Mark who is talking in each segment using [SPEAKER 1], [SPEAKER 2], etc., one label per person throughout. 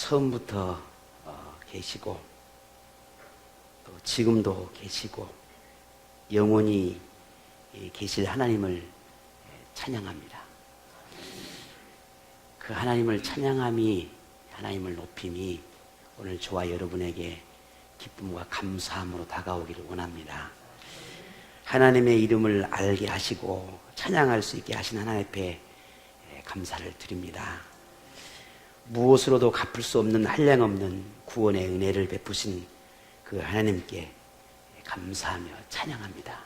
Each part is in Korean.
[SPEAKER 1] 처음부터 계시고 또 지금도 계시고 영원히 계실 하나님을 찬양합니다. 그 하나님을 찬양함이, 하나님을 높임이 오늘 저와 여러분에게 기쁨과 감사함으로 다가오기를 원합니다. 하나님의 이름을 알게 하시고 찬양할 수 있게 하신 하나님 앞에 감사를 드립니다. 무엇으로도 갚을 수 없는 한량없는 구원의 은혜를 베푸신 그 하나님께 감사하며 찬양합니다.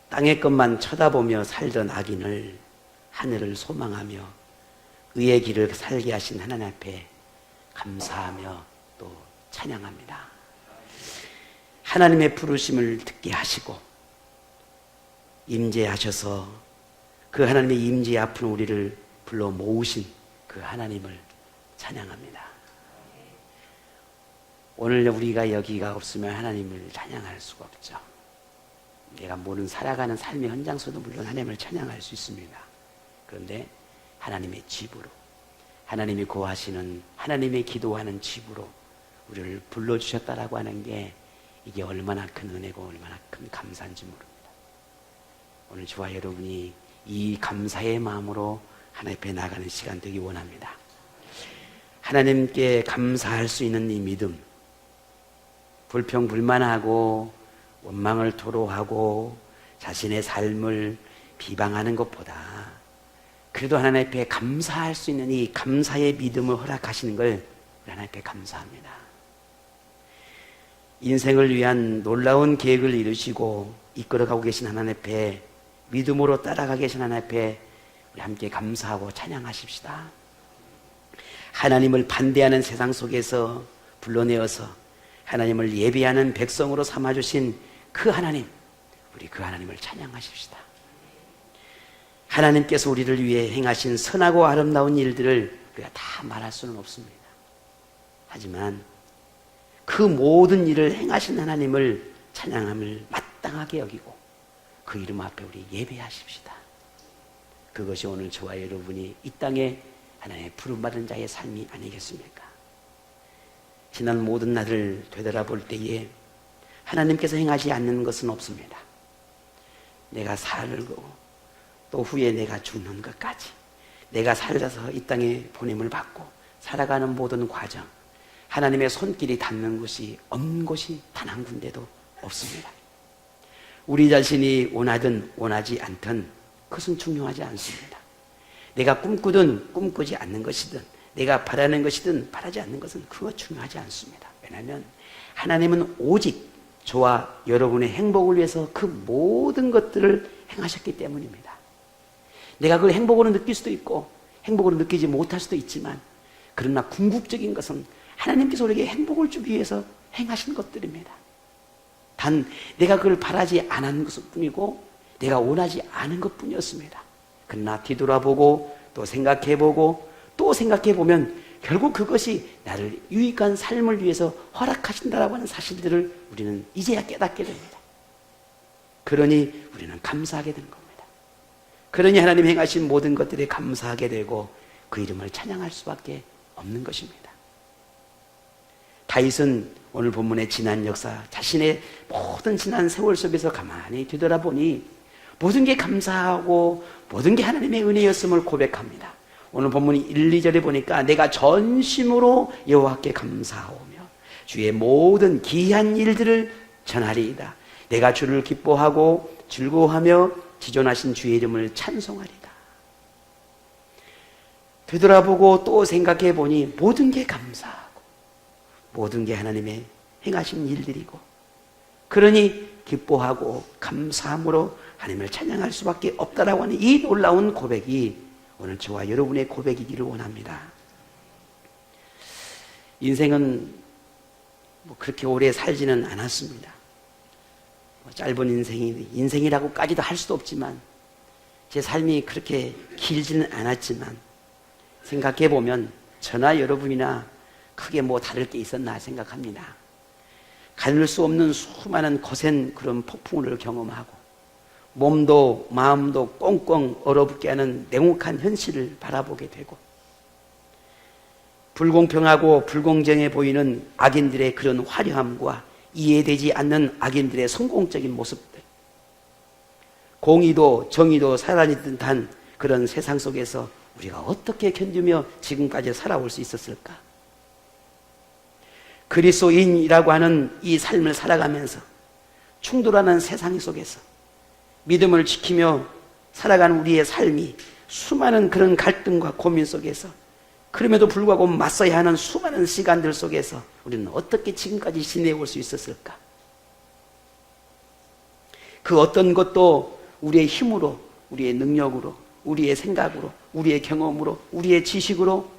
[SPEAKER 1] 땅의 것만 쳐다보며 살던 악인을 하늘을 소망하며 의의 길을 살게 하신 하나님 앞에 감사하며 또 찬양합니다. 하나님의 부르심을 듣게 하시고 임재하셔서 그 하나님의 임재 앞으로 우리를 불러 모으신 그 하나님을 찬양합니다. 오늘 우리가 여기가 없으면 하나님을 찬양할 수가 없죠. 내가 모든 살아가는 삶의 현장에서도 물론 하나님을 찬양할 수 있습니다. 그런데 하나님의 집으로, 하나님이 고하시는, 하나님의 기도하는 집으로 우리를 불러주셨다라고 하는 게 이게 얼마나 큰 은혜고 얼마나 큰 감사인지 모릅니다. 오늘 저와 여러분이 이 감사의 마음으로 하나님 앞에 나가는 시간 되기 원합니다. 하나님께 감사할 수 있는 이 믿음, 불평불만하고 원망을 토로하고 자신의 삶을 비방하는 것보다 그래도 하나님 앞에 감사할 수 있는 이 감사의 믿음을 허락하시는 걸 하나님 앞에 감사합니다. 인생을 위한 놀라운 계획을 이루시고 이끌어가고 계신 하나님 앞에 믿음으로 따라가 계신 하나님 앞에 우리 함께 감사하고 찬양하십시다. 하나님을 반대하는 세상 속에서 불러내어서 하나님을 예배하는 백성으로 삼아주신 그 하나님, 우리 그 하나님을 찬양하십시다. 하나님께서 우리를 위해 행하신 선하고 아름다운 일들을 우리가 다 말할 수는 없습니다. 하지만 그 모든 일을 행하신 하나님을 찬양함을 마땅하게 여기고 그 이름 앞에 우리 예배하십시다. 그것이 오늘 저와 여러분이 이 땅에 하나님의 부름받은 자의 삶이 아니겠습니까? 지난 모든 날을 되돌아볼 때에 하나님께서 행하지 않는 것은 없습니다. 내가 살고 또 후에 내가 죽는 것까지 내가 살아서 이 땅에 보냄을 받고 살아가는 모든 과정, 하나님의 손길이 닿는 곳이 없는 곳이 단 한 군데도 없습니다. 우리 자신이 원하든 원하지 않든 그것은 중요하지 않습니다. 내가 꿈꾸든 꿈꾸지 않는 것이든 내가 바라는 것이든 바라지 않는 것은 그거 중요하지 않습니다. 왜냐하면 하나님은 오직 저와 여러분의 행복을 위해서 그 모든 것들을 행하셨기 때문입니다. 내가 그걸 행복으로 느낄 수도 있고 행복으로 느끼지 못할 수도 있지만 그러나 궁극적인 것은 하나님께서 우리에게 행복을 주기 위해서 행하신 것들입니다. 단 내가 그걸 바라지 않은 것뿐이고 내가 원하지 않은 것뿐이었습니다. 그러나 뒤돌아보고 또 생각해보고 또 생각해보면 결국 그것이 나를 유익한 삶을 위해서 허락하신다라고 하는 사실들을 우리는 이제야 깨닫게 됩니다. 그러니 우리는 감사하게 되는 겁니다. 그러니 하나님 행하신 모든 것들에 감사하게 되고 그 이름을 찬양할 수밖에 없는 것입니다. 다윗은 오늘 본문의 지난 역사, 자신의 모든 지난 세월 속에서 가만히 뒤돌아보니 모든 게 감사하고 모든 게 하나님의 은혜였음을 고백합니다. 오늘 본문 1, 2절에 보니까 내가 전심으로 여호와께 감사하오며 주의 모든 기이한 일들을 전하리이다. 내가 주를 기뻐하고 즐거워하며 지존하신 주의 이름을 찬송하리다. 되돌아보고 또 생각해 보니 모든 게 감사하고 모든 게 하나님의 행하신 일들이고 그러니 기뻐하고 감사함으로 하나님을 찬양할 수밖에 없다라고 하는 이 놀라운 고백이 오늘 저와 여러분의 고백이기를 원합니다. 인생은 그렇게 오래 살지는 않았습니다. 짧은 인생이라고까지도 할 수도 없지만 제 삶이 그렇게 길지는 않았지만 생각해보면 저나 여러분이나 크게 다를 게 있었나 생각합니다. 가눌 수 없는 수많은 거센 그런 폭풍을 경험하고 몸도 마음도 꽁꽁 얼어붙게 하는 냉혹한 현실을 바라보게 되고 불공평하고 불공정해 보이는 악인들의 그런 화려함과 이해되지 않는 악인들의 성공적인 모습들, 공의도 정의도 사라진 듯한 그런 세상 속에서 우리가 어떻게 견디며 지금까지 살아올 수 있었을까? 그리스도인이라고 하는 이 삶을 살아가면서 충돌하는 세상 속에서 믿음을 지키며 살아가는 우리의 삶이 수많은 그런 갈등과 고민 속에서, 그럼에도 불구하고 맞서야 하는 수많은 시간들 속에서 우리는 어떻게 지금까지 지내올 수 있었을까? 그 어떤 것도 우리의 힘으로, 우리의 능력으로, 우리의 생각으로, 우리의 경험으로, 우리의 지식으로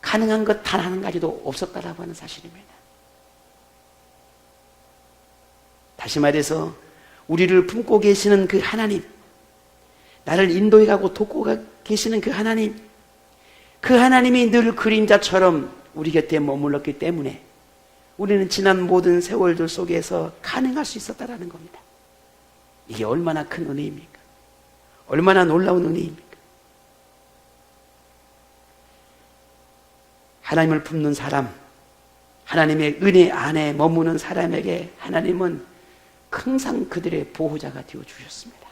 [SPEAKER 1] 가능한 것 단 한 가지도 없었다라고 하는 사실입니다. 다시 말해서 우리를 품고 계시는 그 하나님, 나를 인도해 가고 돕고 계시는 그 하나님이 늘 그림자처럼 우리 곁에 머물렀기 때문에 우리는 지난 모든 세월들 속에서 가능할 수 있었다라는 겁니다. 이게 얼마나 큰 은혜입니까? 얼마나 놀라운 은혜입니까? 하나님을 품는 사람, 하나님의 은혜 안에 머무는 사람에게 하나님은 항상 그들의 보호자가 되어주셨습니다.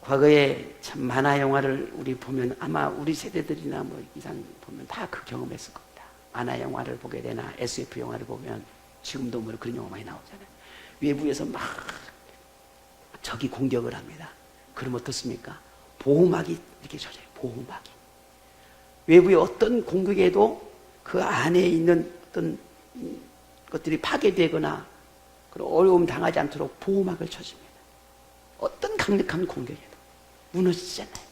[SPEAKER 1] 과거에 참 만화 영화를 우리 보면 아마 우리 세대들이나 뭐 이상 보면 다 그 경험했을 겁니다. 만화 영화를 보게 되나 SF 영화를 보면 지금도 뭐 그런 영화 많이 나오잖아요. 외부에서 막 적이 공격을 합니다. 그럼 어떻습니까? 보호막이 이렇게 쳐져요. 보호막이. 외부의 어떤 공격에도 그 안에 있는 어떤 것들이 파괴되거나 그런 어려움 당하지 않도록 보호막을 쳐줍니다. 어떤 강력한 공격에도 무너지잖아요.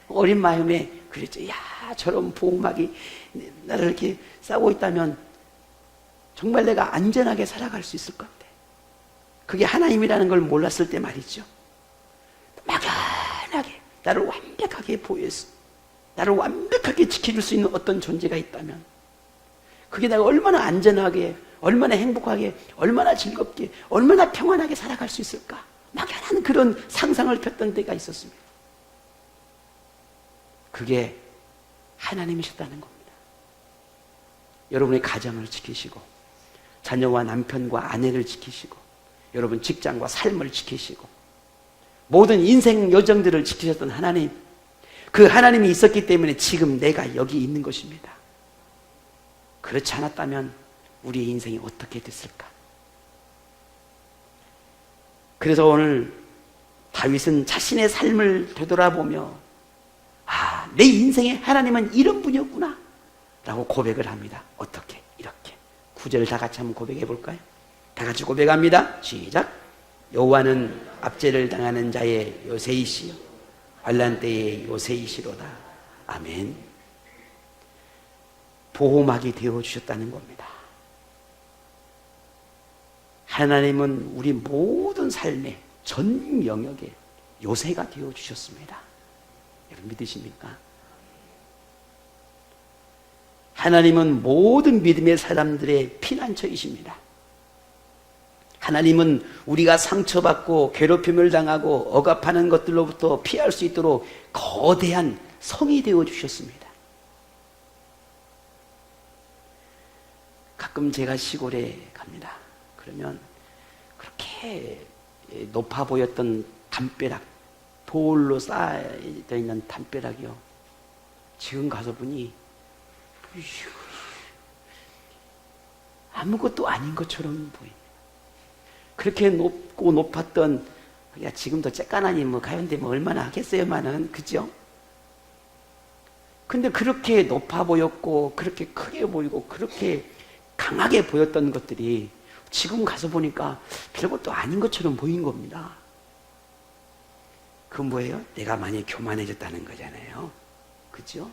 [SPEAKER 1] 어린 마음에 그랬죠. 야, 저런 보호막이 나를 이렇게 싸고 있다면 정말 내가 안전하게 살아갈 수 있을 건데. 그게 하나님이라는 걸 몰랐을 때 말이죠. 막연하게 나를 완벽하게 보호해서 나를 완벽하게 지켜줄 수 있는 어떤 존재가 있다면 그게 내가 얼마나 안전하게, 얼마나 행복하게, 얼마나 즐겁게, 얼마나 평안하게 살아갈 수 있을까? 막연한 그런 상상을 폈던 때가 있었습니다. 그게 하나님이셨다는 겁니다. 여러분의 가정을 지키시고 자녀와 남편과 아내를 지키시고 여러분 직장과 삶을 지키시고 모든 인생 여정들을 지키셨던 하나님, 그 하나님이 있었기 때문에 지금 내가 여기 있는 것입니다. 그렇지 않았다면 우리의 인생이 어떻게 됐을까? 그래서 오늘 다윗은 자신의 삶을 되돌아보며 내 인생에 하나님은 이런 분이었구나 라고 고백을 합니다. 어떻게? 이렇게 9절 다 같이 한번 고백해 볼까요? 다 같이 고백합니다. 시작. 여호와는 압제를 당하는 자의 요새이시요 환난 때의 요새이시로다. 아멘. 보호막이 되어주셨다는 겁니다. 하나님은 우리 모든 삶의 전 영역에 요새가 되어주셨습니다. 여러분 믿으십니까? 하나님은 모든 믿음의 사람들의 피난처이십니다. 하나님은 우리가 상처받고 괴롭힘을 당하고 억압하는 것들로부터 피할 수 있도록 거대한 성이 되어주셨습니다. 가끔 제가 시골에 갑니다. 그러면 그렇게 높아 보였던 담벼락, 돌로 쌓여져 있는 담벼락이요. 지금 가서 보니 아무것도 아닌 것처럼 보입니다. 그렇게 높고 높았던, 야, 지금도 쬐까나니 뭐 가운데 뭐 얼마나 하겠어요만은, 그죠? 근데 그렇게 높아 보였고, 그렇게 크게 보이고, 그렇게 강하게 보였던 것들이 지금 가서 보니까 별것도 아닌 것처럼 보인 겁니다. 그건 뭐예요? 내가 많이 교만해졌다는 거잖아요. 그죠?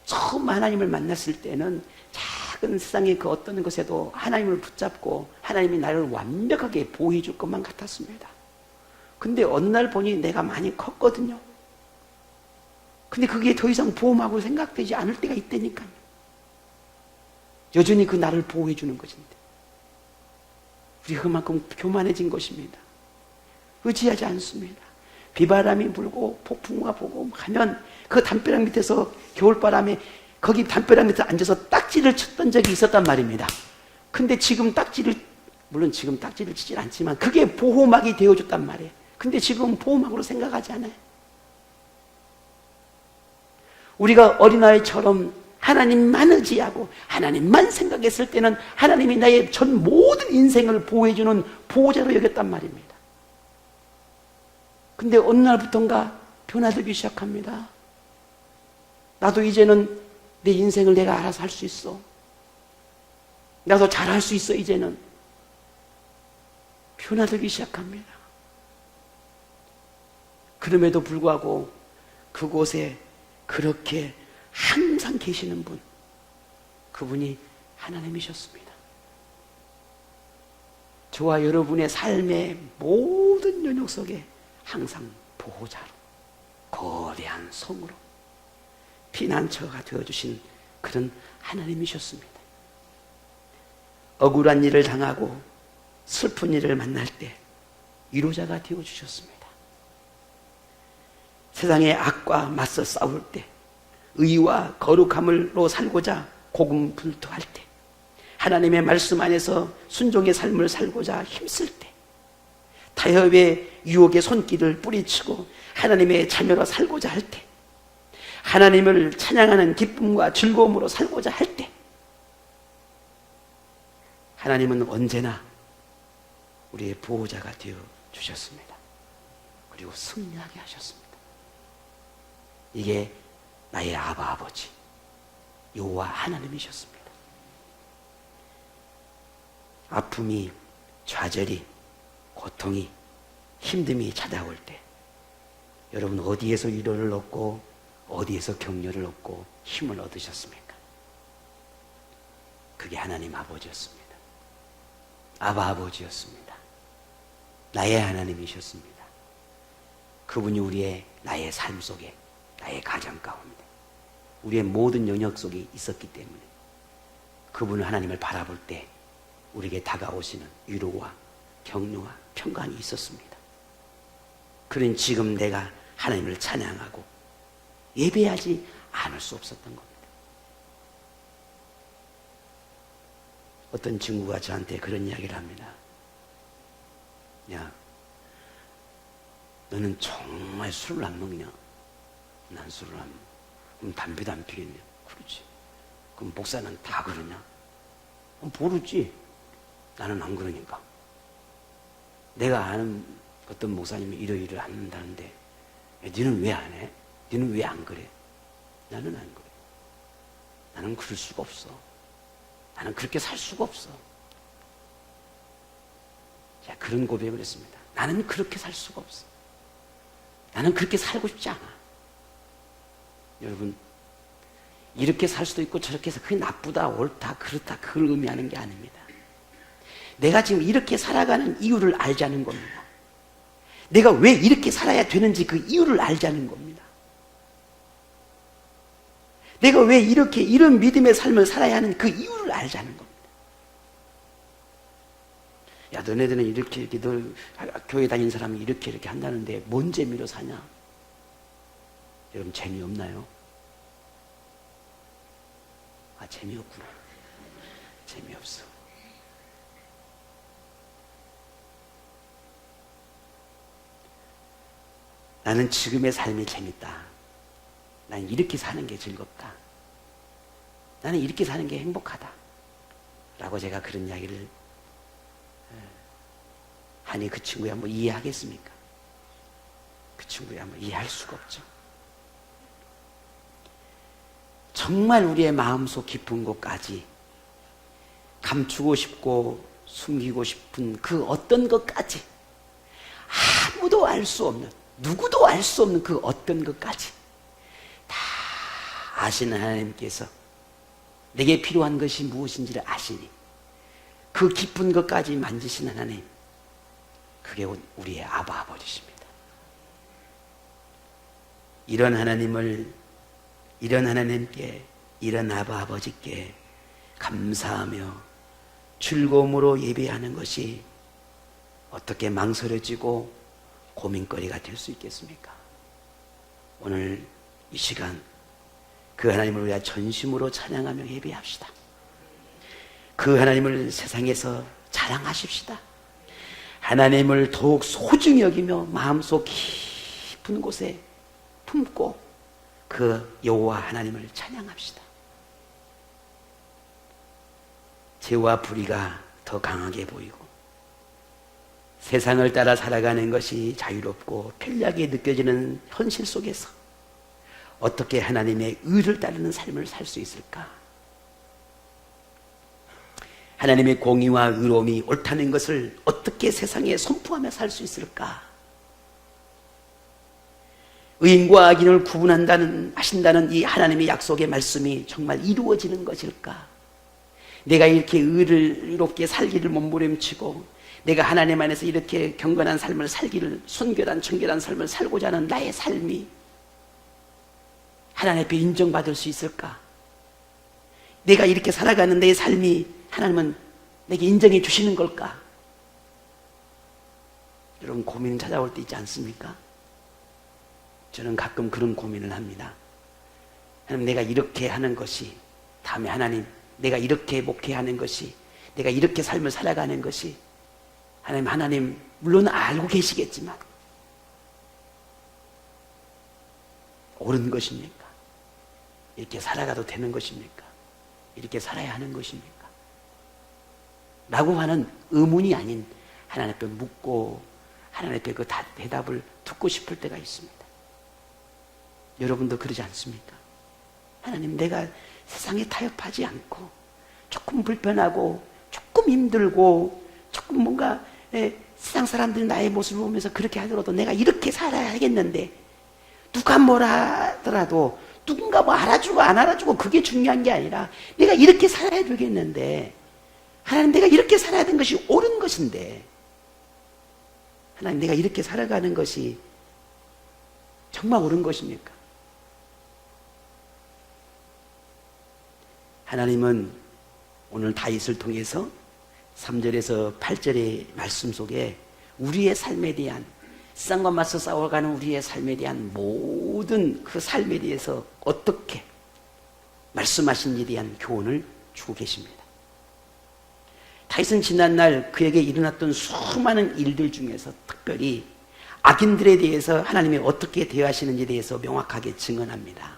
[SPEAKER 1] 처음 하나님을 만났을 때는 작은 세상의 그 어떤 것에도 하나님을 붙잡고 하나님이 나를 완벽하게 보호해 줄 것만 같았습니다. 근데 어느 날 보니 내가 많이 컸거든요. 근데 그게 더 이상 보호막으로 생각되지 않을 때가 있다니까요. 여전히 그 나를 보호해 주는 것인데 우리가 그만큼 교만해진 것입니다. 의지하지 않습니다. 비바람이 불고 폭풍우가 불고 하면 그 담벼락 밑에서 겨울바람에 거기 담벼락 밑에 앉아서 딱지를 쳤던 적이 있었단 말입니다. 근데 지금 물론 지금 딱지를 치질 않지만 그게 보호막이 되어줬단 말이에요. 근데 지금 보호막으로 생각하지 않아요. 우리가 어린아이처럼 하나님만 의지하고 하나님만 생각했을 때는 하나님이 나의 전 모든 인생을 보호해주는 보호자로 여겼단 말입니다. 근데 어느 날부턴가 변화되기 시작합니다. 나도 이제는 내 인생을 내가 알아서 할 수 있어. 나도 잘할 수 있어. 이제는 변화되기 시작합니다. 그럼에도 불구하고 그곳에 그렇게 항상 계시는 분, 그분이 하나님이셨습니다. 저와 여러분의 삶의 모든 영역 속에 항상 보호자로, 거대한 성으로 피난처가 되어주신 그런 하나님이셨습니다. 억울한 일을 당하고 슬픈 일을 만날 때 위로자가 되어주셨습니다. 세상의 악과 맞서 싸울 때, 의와 거룩함으로 살고자 고군분투할 때, 하나님의 말씀 안에서 순종의 삶을 살고자 힘쓸 때, 타협의 유혹의 손길을 뿌리치고 하나님의 자녀로 살고자 할 때, 하나님을 찬양하는 기쁨과 즐거움으로 살고자 할 때, 하나님은 언제나 우리의 보호자가 되어 주셨습니다. 그리고 승리하게 하셨습니다. 이게 나의 아버지 여호와 하나님이셨습니다. 아픔이, 좌절이, 고통이, 힘듦이 찾아올 때 여러분 어디에서 위로를 얻고 어디에서 격려를 얻고 힘을 얻으셨습니까? 그게 하나님 아버지였습니다. 아버지였습니다. 나의 하나님이셨습니다. 그분이 나의 삶 속에, 나의 가정 가운데, 우리의 모든 영역 속에 있었기 때문에 그분은 하나님을 바라볼 때 우리에게 다가오시는 위로와 격려와 평강이 있었습니다. 그런 지금 내가 하나님을 찬양하고 예배하지 않을 수 없었던 겁니다. 어떤 친구가 저한테 그런 이야기를 합니다. 야, 너는 정말 술을 안 먹냐? 난 술을 안 먹어. 그럼 담배도 안 피겠냐? 그렇지. 그럼 목사는 다 그러냐? 모르지. 나는 안 그러니까. 내가 아는 어떤 목사님이 이러이러 안 한다는데 야, 너는 왜 안 해? 너는 왜 안 그래? 나는 안 그래. 나는 그럴 수가 없어. 나는 그렇게 살 수가 없어. 자, 그런 고백을 했습니다. 나는 그렇게 살 수가 없어. 나는 그렇게 살고 싶지 않아. 여러분, 이렇게 살 수도 있고 저렇게 해서 그게 나쁘다, 옳다, 그렇다, 그걸 의미하는 게 아닙니다. 내가 지금 이렇게 살아가는 이유를 알자는 겁니다. 내가 왜 이렇게 살아야 되는지 그 이유를 알자는 겁니다. 내가 왜 이런 믿음의 삶을 살아야 하는 그 이유를 알자는 겁니다. 야, 너네들은 이렇게 너 교회 다니는 사람이 이렇게 한다는데 뭔 재미로 사냐? 여러분, 재미없나요? 아, 재미없구나. 재미없어. 나는 지금의 삶이 재밌다. 나는 이렇게 사는 게 즐겁다. 나는 이렇게 사는 게 행복하다. 라고 제가 그런 이야기를 하니 그 친구야 뭐 이해하겠습니까? 그 친구야 뭐 이해할 수가 없죠. 정말 우리의 마음속 깊은 곳까지 감추고 싶고 숨기고 싶은 그 어떤 것까지 아무도 알 수 없는, 누구도 알 수 없는 그 어떤 것까지 다 아시는 하나님께서 내게 필요한 것이 무엇인지를 아시니 그 깊은 것까지 만지신 하나님, 그게 우리의 아버지십니다. 이런 하나님을, 이런 하나님께, 이런 아버지께 감사하며 즐거움으로 예배하는 것이 어떻게 망설여지고 고민거리가 될 수 있겠습니까? 오늘 이 시간 그 하나님을 우리가 전심으로 찬양하며 예배합시다. 그 하나님을 세상에서 자랑하십시다. 하나님을 더욱 소중히 여기며 마음속 깊은 곳에 품고 그 여호와 하나님을 찬양합시다. 죄와 불의가 더 강하게 보이고 세상을 따라 살아가는 것이 자유롭고 편리하게 느껴지는 현실 속에서 어떻게 하나님의 의를 따르는 삶을 살 수 있을까? 하나님의 공의와 의로움이 옳다는 것을 어떻게 세상에 선포하며 살 수 있을까? 의인과 악인을 하신다는 이 하나님의 약속의 말씀이 정말 이루어지는 것일까? 내가 이렇게 의롭게 살기를 몸부림치고 내가 하나님 안에서 이렇게 경건한 삶을 살기를, 순결한 청결한 삶을 살고자 하는 나의 삶이 하나님 앞에 인정받을 수 있을까? 내가 이렇게 살아가는 내 삶이 하나님은 내게 인정해 주시는 걸까? 여러분 고민 찾아올 때 있지 않습니까? 저는 가끔 그런 고민을 합니다. 하나님, 내가 이렇게 하는 것이, 다음에 하나님 내가 이렇게 목회하는 것이, 내가 이렇게 삶을 살아가는 것이 하나님 물론 알고 계시겠지만 옳은 것입니까? 이렇게 살아가도 되는 것입니까? 이렇게 살아야 하는 것입니까? 라고 하는 의문이 아닌 하나님 앞에 묻고 하나님 앞에 그 대답을 듣고 싶을 때가 있습니다. 여러분도 그러지 않습니까? 하나님, 내가 세상에 타협하지 않고 조금 불편하고 조금 힘들고 조금 뭔가 세상 사람들이 나의 모습을 보면서 그렇게 하더라도 내가 이렇게 살아야겠는데, 누가 뭐라 하더라도 누군가 뭐 알아주고 안 알아주고 그게 중요한 게 아니라 내가 이렇게 살아야 되겠는데, 하나님 내가 이렇게 살아야 되는 것이 옳은 것인데, 하나님 내가 이렇게 살아가는 것이 정말 옳은 것입니까? 하나님은 오늘 다윗을 통해서 3절에서 8절의 말씀 속에 우리의 삶에 대한, 세상과 맞서 싸워가는 우리의 삶에 대한 모든 그 삶에 대해서 어떻게 말씀하신 일에 대한 교훈을 주고 계십니다. 다윗은 지난날 그에게 일어났던 수많은 일들 중에서 특별히 악인들에 대해서 하나님이 어떻게 대하시는지에 대해서 명확하게 증언합니다.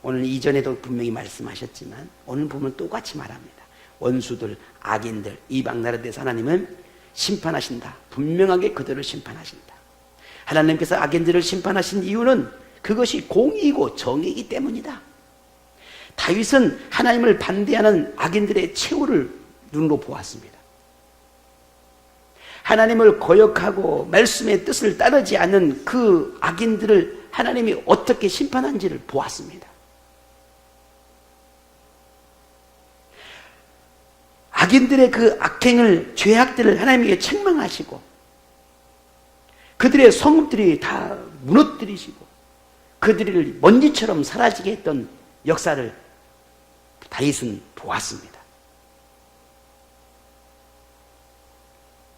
[SPEAKER 1] 오늘 이전에도 분명히 말씀하셨지만 오늘 보면 똑같이 말합니다. 원수들, 악인들, 이방 나라에 대해서 하나님은 심판하신다. 분명하게 그들을 심판하신다. 하나님께서 악인들을 심판하신 이유는 그것이 공의이고 정의이기 때문이다. 다윗은 하나님을 반대하는 악인들의 최후를 눈으로 보았습니다. 하나님을 거역하고 말씀의 뜻을 따르지 않는 그 악인들을 하나님이 어떻게 심판한지를 보았습니다. 악인들의 그 악행을, 죄악들을 하나님에게 책망하시고 그들의 성읍들이 다 무너뜨리시고 그들을 먼지처럼 사라지게 했던 역사를 다윗은 보았습니다.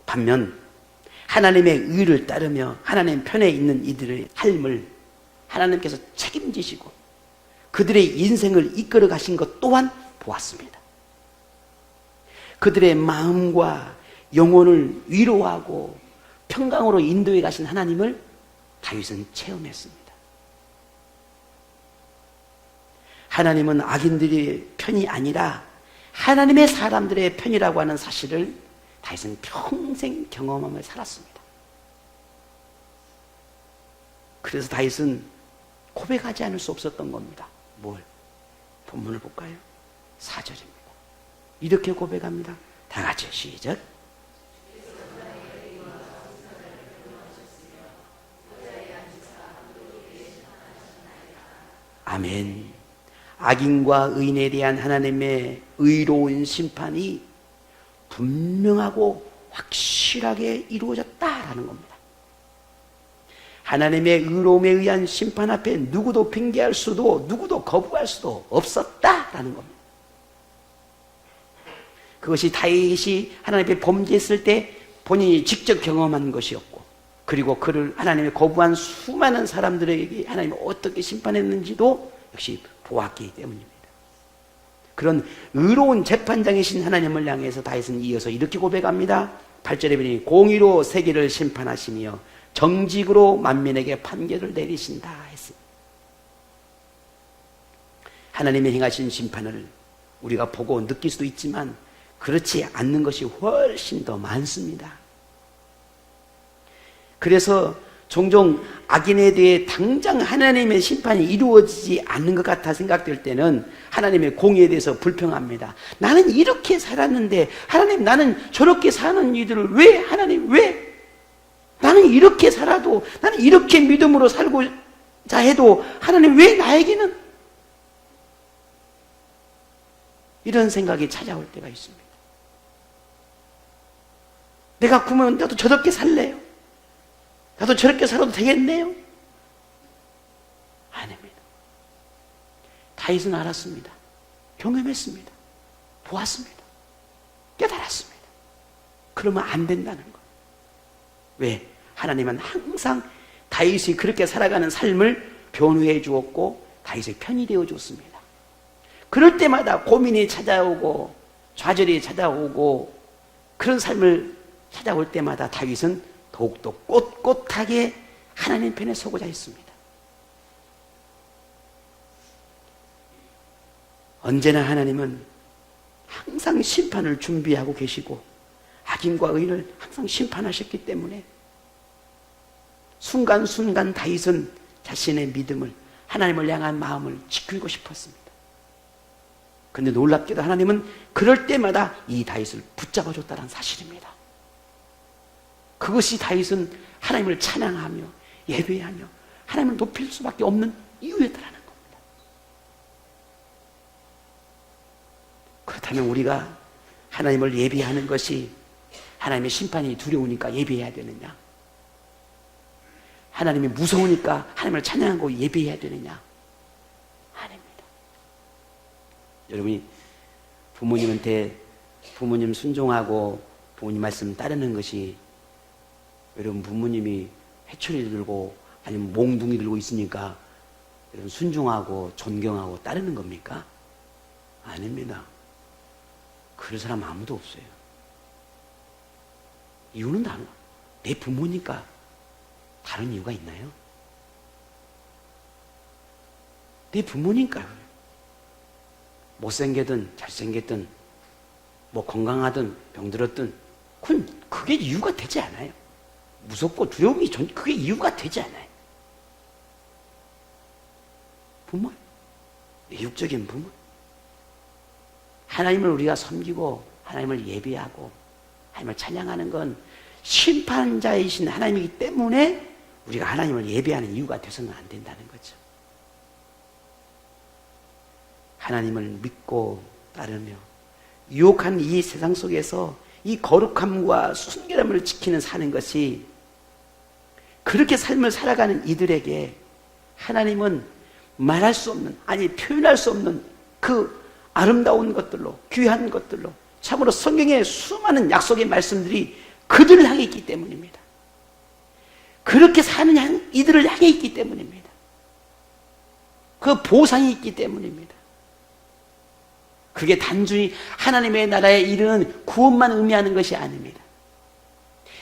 [SPEAKER 1] 반면 하나님의 의를 따르며 하나님 편에 있는 이들의 삶을 하나님께서 책임지시고 그들의 인생을 이끌어 가신 것 또한 보았습니다. 그들의 마음과 영혼을 위로하고 평강으로 인도해 가신 하나님을 다윗은 체험했습니다. 하나님은 악인들의 편이 아니라 하나님의 사람들의 편이라고 하는 사실을 다윗은 평생 경험하며 살았습니다. 그래서 다윗은 고백하지 않을 수 없었던 겁니다. 뭘? 본문을 볼까요? 4절입니다. 이렇게 고백합니다. 다 같이 시작. 아멘. 악인과 의인에 대한 하나님의 의로운 심판이 분명하고 확실하게 이루어졌다라는 겁니다. 하나님의 의로움에 의한 심판 앞에 누구도 핑계할 수도 누구도 거부할 수도 없었다라는 겁니다. 그것이 다윗이 하나님 앞에 범죄했을 때 본인이 직접 경험한 것이었고 그리고 그를 하나님이 거부한 수많은 사람들에게 하나님이 어떻게 심판했는지도 역시 보았기 때문입니다. 그런 의로운 재판장이신 하나님을 향해서 다윗은 이어서 이렇게 고백합니다. 8절에 보니 공의로 세계를 심판하시며 정직으로 만민에게 판결을 내리신다 했습니다. 하나님의 행하신 심판을 우리가 보고 느낄 수도 있지만 그렇지 않는 것이 훨씬 더 많습니다. 그래서 종종 악인에 대해 당장 하나님의 심판이 이루어지지 않는 것 같아 생각될 때는 하나님의 공의에 대해서 불평합니다. 나는 이렇게 살았는데 하나님, 나는 저렇게 사는 이들을 왜 하나님, 왜 나는 이렇게 살아도, 나는 이렇게 믿음으로 살고자 해도 하나님 왜 나에게는, 이런 생각이 찾아올 때가 있습니다. 내가 그러면 나도 저렇게 살래요? 나도 저렇게 살아도 되겠네요? 아닙니다. 다윗은 알았습니다. 경험했습니다. 보았습니다. 깨달았습니다. 그러면 안 된다는 거. 왜? 하나님은 항상 다윗이 그렇게 살아가는 삶을 변호해 주었고 다윗의 편이 되어 줬습니다. 그럴 때마다 고민이 찾아오고 좌절이 찾아오고 그런 삶을 찾아올 때마다 다윗은 더욱더 꼿꼿하게 하나님 편에 서고자 했습니다. 언제나 하나님은 항상 심판을 준비하고 계시고 악인과 의인을 항상 심판하셨기 때문에 순간순간 다윗은 자신의 믿음을, 하나님을 향한 마음을 지키고 싶었습니다. 그런데 놀랍게도 하나님은 그럴 때마다 이 다윗을 붙잡아줬다는 사실입니다. 그것이 다윗은 하나님을 찬양하며 예배하며 하나님을 높일 수밖에 없는 이유였다는 겁니다. 그렇다면 우리가 하나님을 예배하는 것이 하나님의 심판이 두려우니까 예배해야 되느냐? 하나님이 무서우니까 하나님을 찬양하고 예배해야 되느냐? 아닙니다. 여러분이 부모님한테 부모님 순종하고 부모님 말씀 따르는 것이 여러분 부모님이 회초리 들고 아니면 몽둥이 들고 있으니까 여러분 순종하고 존경하고 따르는 겁니까? 아닙니다. 그런 사람 아무도 없어요. 이유는 다른, 내 부모니까 다른 이유가 있나요? 내 부모니까요. 못생겼든 잘생겼든 뭐 건강하든 병들었든 그게 이유가 되지 않아요. 무섭고 두려움이 그게 이유가 되지 않아요. 부모, 내육적인 부모. 하나님을 우리가 섬기고 하나님을 예배하고 하나님을 찬양하는 건 심판자이신 하나님이기 때문에 우리가 하나님을 예배하는 이유가 돼서는 안 된다는 거죠. 하나님을 믿고 따르며 유혹한 이 세상 속에서 이 거룩함과 순결함을 지키는 사는 것이, 그렇게 삶을 살아가는 이들에게 하나님은 말할 수 없는, 아니 표현할 수 없는 그 아름다운 것들로, 귀한 것들로, 참으로 성경의 수많은 약속의 말씀들이 그들을 향해 있기 때문입니다. 그렇게 사는 이들을 향해 있기 때문입니다. 그 보상이 있기 때문입니다. 그게 단순히 하나님의 나라에 이르는 구원만 의미하는 것이 아닙니다.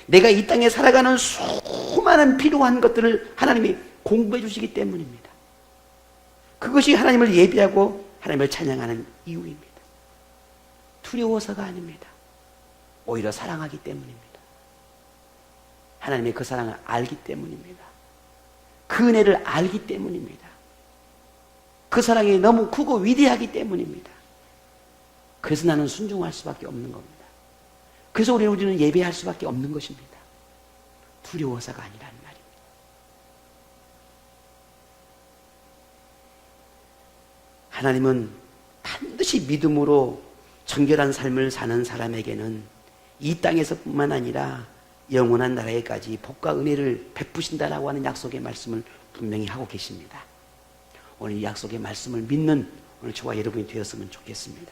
[SPEAKER 1] 내가 이 땅에 살아가는 수많은 필요한 것들을 하나님이 공부해 주시기 때문입니다. 그것이 하나님을 예배하고 하나님을 찬양하는 이유입니다. 두려워서가 아닙니다. 오히려 사랑하기 때문입니다. 하나님의 그 사랑을 알기 때문입니다. 그 은혜를 알기 때문입니다. 그 사랑이 너무 크고 위대하기 때문입니다. 그래서 나는 순종할 수밖에 없는 겁니다. 그래서 우리는 예배할 수밖에 없는 것입니다. 두려워서가 아니라는 말입니다. 하나님은 반드시 믿음으로 정결한 삶을 사는 사람에게는 이 땅에서뿐만 아니라 영원한 나라에까지 복과 은혜를 베푸신다라고 하는 약속의 말씀을 분명히 하고 계십니다. 오늘 이 약속의 말씀을 믿는 오늘 저와 여러분이 되었으면 좋겠습니다.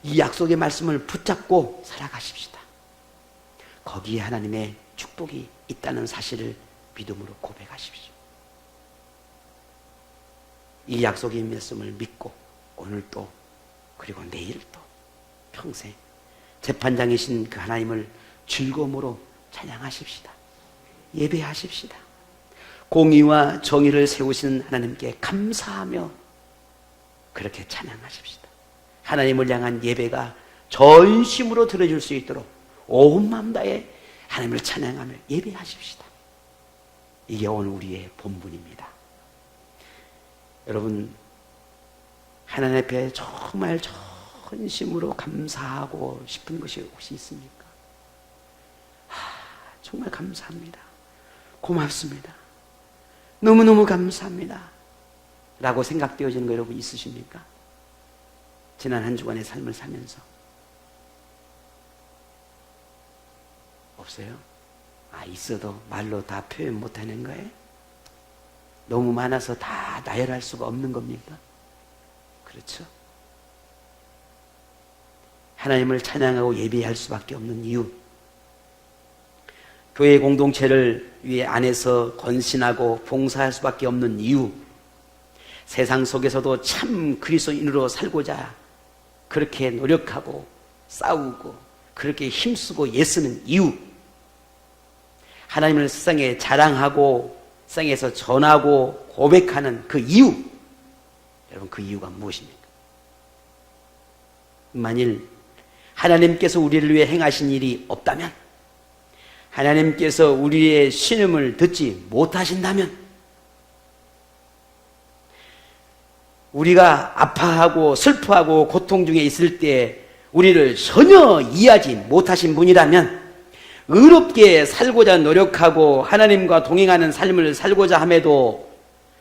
[SPEAKER 1] 이 약속의 말씀을 붙잡고 살아가십시다. 거기에 하나님의 축복이 있다는 사실을 믿음으로 고백하십시오. 이 약속의 말씀을 믿고 오늘 또 그리고 내일 또 평생 재판장이신 그 하나님을 즐거움으로 찬양하십시다. 예배하십시다. 공의와 정의를 세우시는 하나님께 감사하며 그렇게 찬양하십시다. 하나님을 향한 예배가 전심으로 들어줄 수 있도록 온 마음 다해 하나님을 찬양하며 예배하십시다. 이게 오늘 우리의 본분입니다. 여러분, 하나님 앞에 정말 전심으로 감사하고 싶은 것이 혹시 있습니까? 정말 감사합니다. 고맙습니다. 너무너무 감사합니다. 라고 생각되어지는 거 여러분 있으십니까? 지난 한 주간의 삶을 살면서 없어요? 있어도 말로 다 표현 못하는 거예요? 너무 많아서 다 나열할 수가 없는 겁니까? 그렇죠? 하나님을 찬양하고 예배할 수밖에 없는 이유, 교회 공동체를 위해 안에서 건신하고 봉사할 수밖에 없는 이유, 세상 속에서도 참 그리스도인으로 살고자 그렇게 노력하고 싸우고 그렇게 힘쓰고 애쓰는 이유, 하나님을 세상에 자랑하고 세상에서 전하고 고백하는 그 이유, 여러분 그 이유가 무엇입니까? 만일 하나님께서 우리를 위해 행하신 일이 없다면, 하나님께서 우리의 신음을 듣지 못하신다면, 우리가 아파하고 슬퍼하고 고통 중에 있을 때 우리를 전혀 이해하지 못하신 분이라면, 의롭게 살고자 노력하고 하나님과 동행하는 삶을 살고자 함에도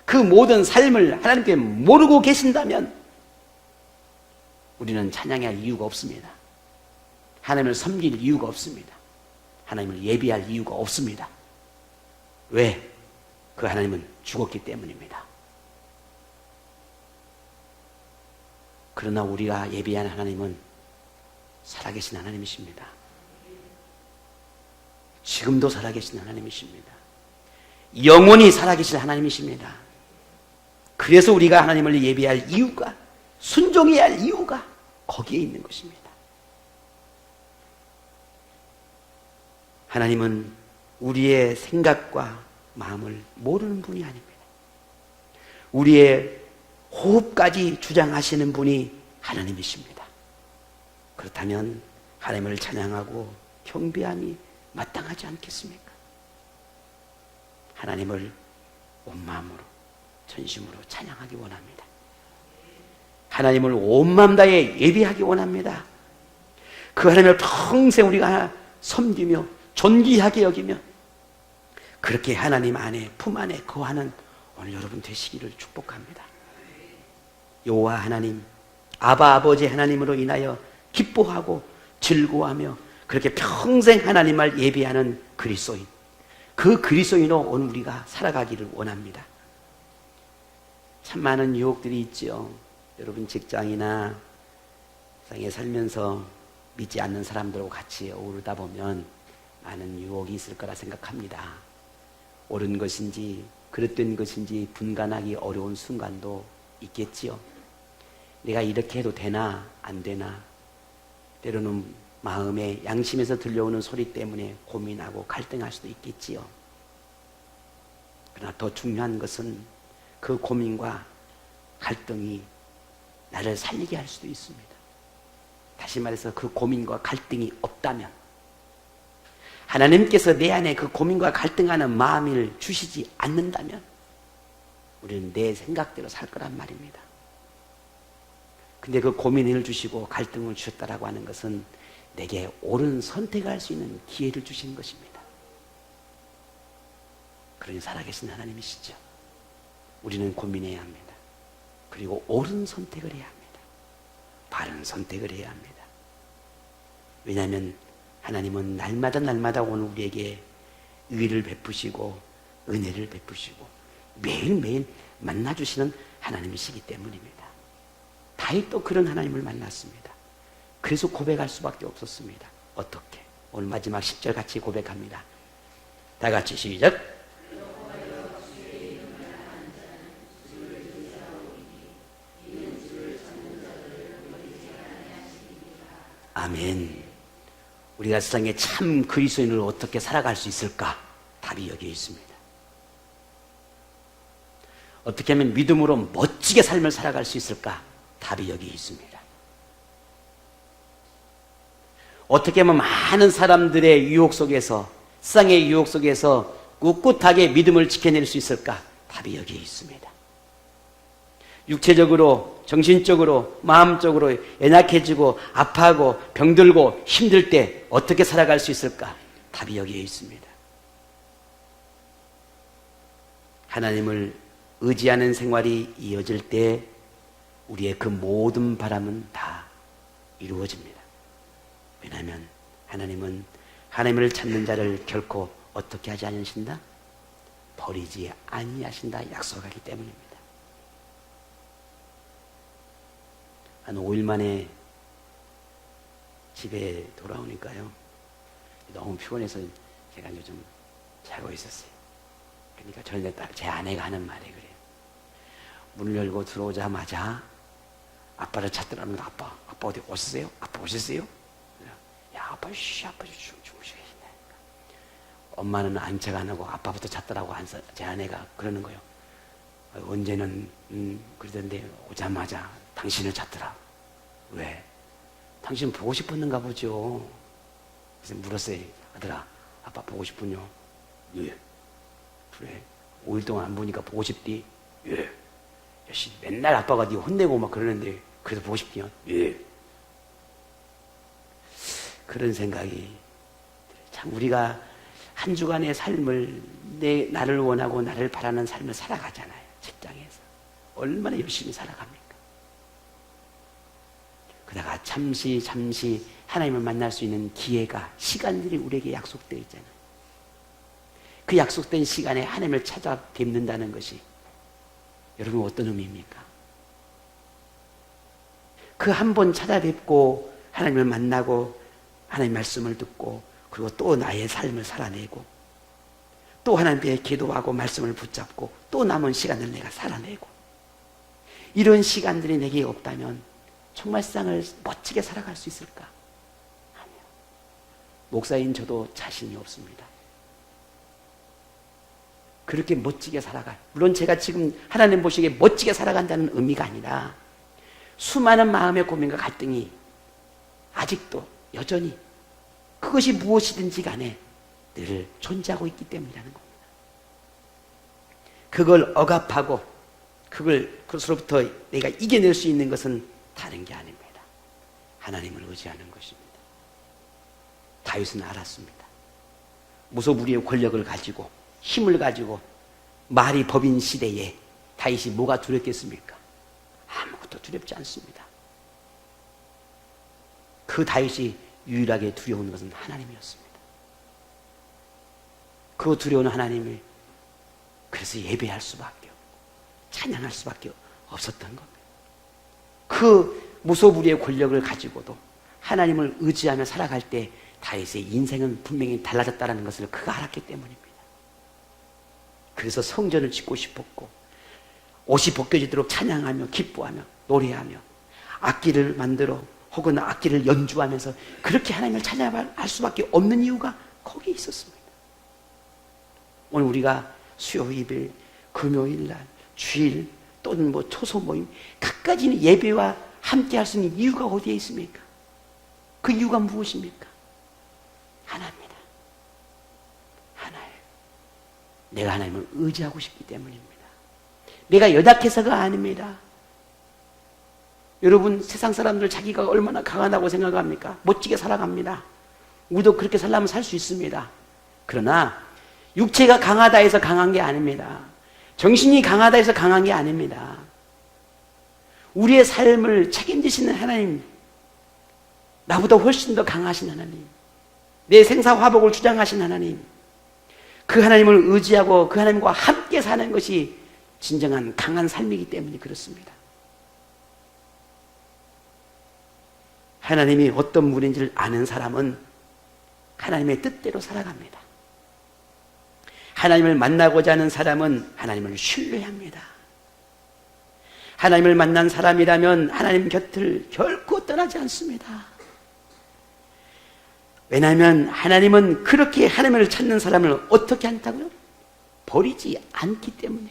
[SPEAKER 1] 그 모든 삶을 하나님께 모르고 계신다면 우리는 찬양할 이유가 없습니다. 하나님을 섬길 이유가 없습니다. 하나님을 예비할 이유가 없습니다. 왜? 그 하나님은 죽었기 때문입니다. 그러나 우리가 예비한 하나님은 살아계신 하나님이십니다. 지금도 살아계신 하나님이십니다. 영원히 살아계신 하나님이십니다. 그래서 우리가 하나님을 예비할 이유가, 순종해야 할 이유가 거기에 있는 것입니다. 하나님은 우리의 생각과 마음을 모르는 분이 아닙니다. 우리의 호흡까지 주장하시는 분이 하나님이십니다. 그렇다면 하나님을 찬양하고 경배함이 마땅하지 않겠습니까? 하나님을 온 마음으로 전심으로 찬양하기 원합니다. 하나님을 온 마음 다해 예배하기 원합니다. 그 하나님을 평생 우리가 섬기며 존귀하게 여기며 그렇게 하나님 안에 품 안에 거하는 오늘 여러분 되시기를 축복합니다. 여호와 하나님, 아바 아버지 하나님으로 인하여 기뻐하고 즐거워하며 그렇게 평생 하나님을 예배하는 그리스도인, 그 그리스도인으로 오늘 우리가 살아가기를 원합니다. 참 많은 유혹들이 있죠. 여러분 직장이나 세상에 살면서 믿지 않는 사람들하고 같이 어우르다 보면 많은 유혹이 있을 거라 생각합니다. 옳은 것인지 그릇된 것인지 분간하기 어려운 순간도 있겠지요. 내가 이렇게 해도 되나 안 되나, 때로는 마음에 양심에서 들려오는 소리 때문에 고민하고 갈등할 수도 있겠지요. 그러나 더 중요한 것은 그 고민과 갈등이 나를 살리게 할 수도 있습니다. 다시 말해서 그 고민과 갈등이 없다면, 하나님께서 내 안에 그 고민과 갈등하는 마음을 주시지 않는다면 우리는 내 생각대로 살 거란 말입니다. 근데 그 고민을 주시고 갈등을 주셨다라고 하는 것은 내게 옳은 선택을 할 수 있는 기회를 주시는 것입니다. 그러니 살아계신 하나님이시죠. 우리는 고민해야 합니다. 그리고 옳은 선택을 해야 합니다. 바른 선택을 해야 합니다. 왜냐하면 하나님은 날마다 오늘 우리에게 의를 베푸시고 은혜를 베푸시고 매일매일 만나주시는 하나님이시기 때문입니다. 다윗도 그런 하나님을 만났습니다. 그래서 고백할 수밖에 없었습니다. 어떻게? 오늘 마지막 10절 같이 고백합니다. 다 같이 시작. 아멘. 우리가 세상에 참 그리스도인으로 어떻게 살아갈 수 있을까? 답이 여기에 있습니다. 어떻게 하면 믿음으로 멋지게 삶을 살아갈 수 있을까? 답이 여기에 있습니다. 어떻게 하면 많은 사람들의 유혹 속에서, 세상의 유혹 속에서 꿋꿋하게 믿음을 지켜낼 수 있을까? 답이 여기에 있습니다. 육체적으로, 정신적으로, 마음적으로 연약해지고 아파하고 병들고 힘들 때 어떻게 살아갈 수 있을까? 답이 여기에 있습니다. 하나님을 의지하는 생활이 이어질 때 우리의 그 모든 바람은 다 이루어집니다. 왜냐하면 하나님은 하나님을 찾는 자를 결코 어떻게 하지 않으신다? 버리지 아니하신다 약속하기 때문입니다. 한 5일 만에 집에 돌아오니까요, 너무 피곤해서 제가 요즘 자고 있었어요. 그러니까 저는 제 아내가 하는 말이 그래요. 문을 열고 들어오자마자 아빠를 찾더라면 아빠 어디 오셨어요? 아빠 오셨어요? 야, 아빠 주무시고 계신다. 엄마는 안책 안 하고 아빠부터 찾더라고. 제 아내가 그러는 거예요. 언제는 그러던데 오자마자 당신을 찾더라. 왜? 당신 보고 싶었는가 보죠. 그래서 물었어요. 아들아, 아빠 보고 싶군요. 예. 그래. 5일 동안 안 보니까 보고 싶디? 예. 역시 맨날 아빠가 네 혼내고 막 그러는데 그래도 보고 싶디요? 예. 그런 생각이 참 우리가 한 주간의 삶을 나를 원하고 나를 바라는 삶을 살아가잖아요. 직장에서. 얼마나 열심히 살아갑니까? 그러다가 잠시 하나님을 만날 수 있는 기회가, 시간들이 우리에게 약속되어 있잖아요. 그 약속된 시간에 하나님을 찾아 뵙는다는 것이 여러분 어떤 의미입니까? 그 한 번 찾아뵙고 하나님을 만나고 하나님 말씀을 듣고 그리고 또 나의 삶을 살아내고 또 하나님께 기도하고 말씀을 붙잡고 또 남은 시간을 내가 살아내고 이런 시간들이 내게 없다면 정말 세상을 멋지게 살아갈 수 있을까? 아니요. 목사인 저도 자신이 없습니다. 그렇게 멋지게 살아갈, 물론 제가 지금 하나님 보시기에 멋지게 살아간다는 의미가 아니라 수많은 마음의 고민과 갈등이 아직도 여전히 그것이 무엇이든지 간에 늘 존재하고 있기 때문이라는 겁니다. 그걸 억압하고 그것으로부터 내가 이겨낼 수 있는 것은 다른 게 아닙니다. 하나님을 의지하는 것입니다. 다윗은 알았습니다. 무소불위의 권력을 가지고 힘을 가지고 말이 법인 시대에 다윗이 뭐가 두렵겠습니까? 아무것도 두렵지 않습니다. 그 다윗이 유일하게 두려운 것은 하나님이었습니다. 그 두려운 하나님을 그래서 예배할 수밖에 없고 찬양할 수밖에 없었던 겁니다. 그 무소불위의 권력을 가지고도 하나님을 의지하며 살아갈 때 다윗의 인생은 분명히 달라졌다는 것을 그가 알았기 때문입니다. 그래서 성전을 짓고 싶었고 옷이 벗겨지도록 찬양하며 기뻐하며 노래하며 악기를 만들어 혹은 악기를 연주하면서 그렇게 하나님을 찬양할 수밖에 없는 이유가 거기에 있었습니다. 오늘 우리가 수요일, 금요일날, 주일 또는 초소 모임 각가지는 예배와 함께 할 수 있는 이유가 어디에 있습니까? 그 이유가 무엇입니까? 하나입니다. 하나예요. 내가 하나님을 의지하고 싶기 때문입니다. 내가 연약해서가 아닙니다. 여러분 세상 사람들 자기가 얼마나 강하다고 생각합니까? 멋지게 살아갑니다. 우리도 그렇게 살려면 살 수 있습니다. 그러나 육체가 강하다 해서 강한 게 아닙니다. 정신이 강하다 해서 강한 게 아닙니다. 우리의 삶을 책임지시는 하나님, 나보다 훨씬 더 강하신 하나님, 내 생사화복을 주장하신 하나님, 그 하나님을 의지하고 그 하나님과 함께 사는 것이 진정한 강한 삶이기 때문에 그렇습니다. 하나님이 어떤 분인지를 아는 사람은 하나님의 뜻대로 살아갑니다. 하나님을 만나고자 하는 사람은 하나님을 신뢰합니다. 하나님을 만난 사람이라면 하나님 곁을 결코 떠나지 않습니다. 왜냐하면 하나님은 그렇게 하나님을 찾는 사람을 어떻게 한다고요? 버리지 않기 때문에.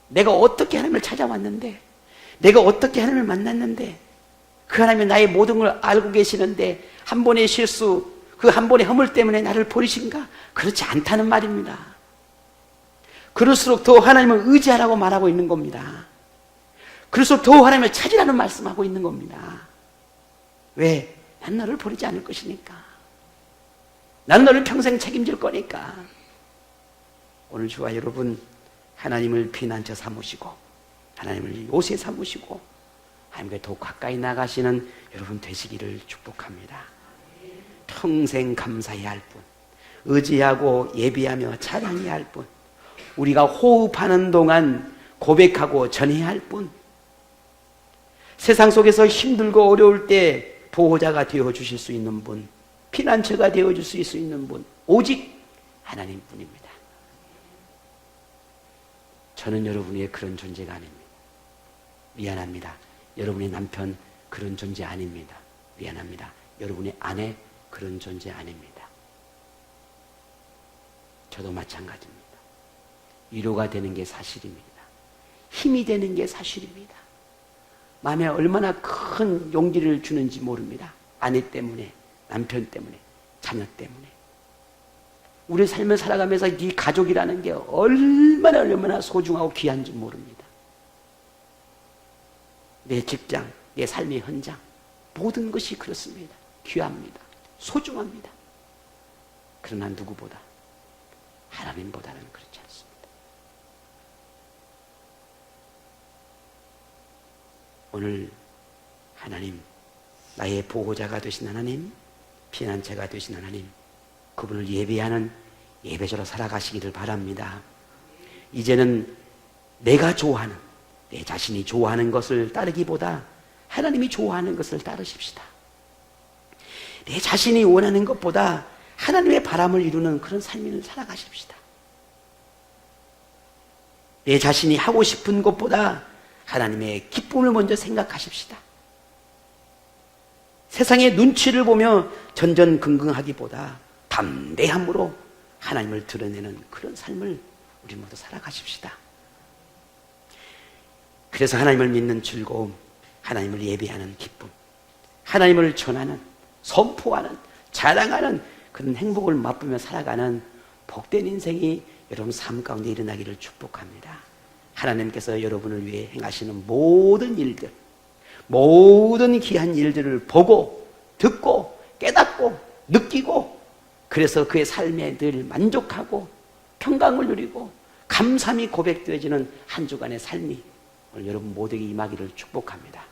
[SPEAKER 1] 내가 어떻게 하나님을 찾아왔는데, 내가 어떻게 하나님을 만났는데, 그 하나님이 나의 모든 걸 알고 계시는데 한 번의 실수, 그 한 번의 허물 때문에 나를 버리신가? 그렇지 않다는 말입니다. 그럴수록 더 하나님을 의지하라고 말하고 있는 겁니다. 그럴수록 더 하나님을 찾으라는 말씀하고 있는 겁니다. 왜? 난 너를 버리지 않을 것이니까. 난 너를 평생 책임질 거니까. 오늘 저와 여러분, 하나님을 피난처 삼으시고 하나님을 요새 삼으시고 하나님께 더 가까이 나가시는 여러분 되시기를 축복합니다. 평생 감사해야 할 뿐, 의지하고 예비하며 찬양해야 할 뿐, 우리가 호흡하는 동안 고백하고 전해야 할 뿐, 세상 속에서 힘들고 어려울 때 보호자가 되어주실 수 있는 분, 피난처가 되어줄 수 있는 분, 오직 하나님뿐입니다. 저는 여러분의 그런 존재가 아닙니다. 미안합니다. 여러분의 남편 그런 존재 아닙니다. 미안합니다. 여러분의 아내 그런 존재 아닙니다. 저도 마찬가지입니다. 위로가 되는 게 사실입니다. 힘이 되는 게 사실입니다. 마음에 얼마나 큰 용기를 주는지 모릅니다. 아내 때문에, 남편 때문에, 자녀 때문에. 우리 삶을 살아가면서 이 가족이라는 게 얼마나 소중하고 귀한지 모릅니다. 내 직장, 내 삶의 현장, 모든 것이 그렇습니다. 귀합니다. 소중합니다. 그러나 누구보다, 하나님보다는 그렇지 않습니다. 오늘 하나님, 나의 보호자가 되신 하나님, 피난처가 되신 하나님, 그분을 예배하는 예배자로 살아가시기를 바랍니다. 이제는 내가 좋아하는, 내 자신이 좋아하는 것을 따르기보다 하나님이 좋아하는 것을 따르십시다. 내 자신이 원하는 것보다 하나님의 바람을 이루는 그런 삶을 살아가십시다. 내 자신이 하고 싶은 것보다 하나님의 기쁨을 먼저 생각하십시다. 세상의 눈치를 보며 전전긍긍하기보다 담대함으로 하나님을 드러내는 그런 삶을 우리 모두 살아가십시다. 그래서 하나님을 믿는 즐거움, 하나님을 예배하는 기쁨, 하나님을 전하는, 선포하는, 자랑하는 그런 행복을 맛보며 살아가는 복된 인생이 여러분 삶 가운데 일어나기를 축복합니다. 하나님께서 여러분을 위해 행하시는 모든 일들, 모든 귀한 일들을 보고 듣고 깨닫고 느끼고, 그래서 그의 삶에 늘 만족하고 평강을 누리고 감사함이 고백되어지는 한 주간의 삶이 오늘 여러분 모두에게 임하기를 축복합니다.